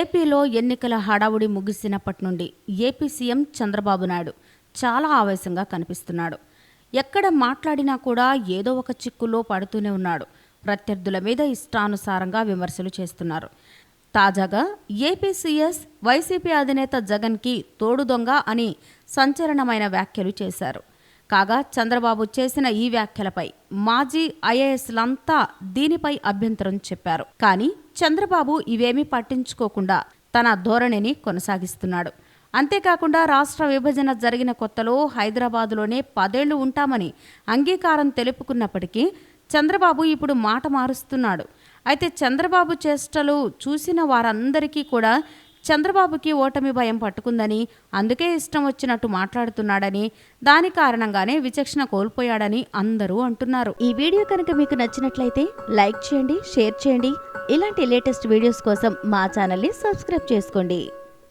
ఏపీలో ఎన్నికల హడావుడి ముగిసినప్పటి నుండి ఏపీ సీఎం చంద్రబాబు నాయుడు చాలా ఆవేశంగా కనిపిస్తున్నాడు. ఎక్కడ మాట్లాడినా కూడా ఏదో ఒక చిక్కులో పడుతూనే ఉన్నాడు. ప్రత్యర్థుల మీద ఇష్టానుసారంగా విమర్శలు చేస్తున్నారు. తాజాగా ఏపీ సీఎస్ వైసీపీ అధినేత జగన్కి తోడు దొంగ అని సంచలనమైన వ్యాఖ్యలు చేశారు. కాగా చంద్రబాబు చేసిన ఈ వ్యాఖ్యలపై మాజీ ఐఏఎస్లంతా దీనిపై అభ్యంతరం చెప్పారు. కానీ చంద్రబాబు ఇవేమీ పట్టించుకోకుండా తన ధోరణిని కొనసాగిస్తున్నాడు. అంతేకాకుండా రాష్ట్ర విభజన జరిగిన కొత్తలో హైదరాబాదులోనే 10 ఏళ్లు ఉంటామని అంగీకారం తెలుపుకున్నప్పటికీ చంద్రబాబు ఇప్పుడు మాట మారుస్తున్నాడు. అయితే చంద్రబాబు చేష్టలు చూసిన వారందరికీ కూడా చంద్రబాబుకి ఓటమి భయం పట్టుకుందని, అందుకే ఇష్టం వచ్చినట్టు మాట్లాడుతున్నాడని, దాని కారణంగానే విచక్షణ కోల్పోయాడని అందరూ అంటున్నారు. ఈ వీడియో కనుక మీకు నచ్చినట్లయితే లైక్ చేయండి, షేర్ చేయండి. ఇలాంటి లేటెస్ట్ వీడియోస్ కోసం మా ఛానల్ని సబ్స్క్రైబ్ చేసుకోండి.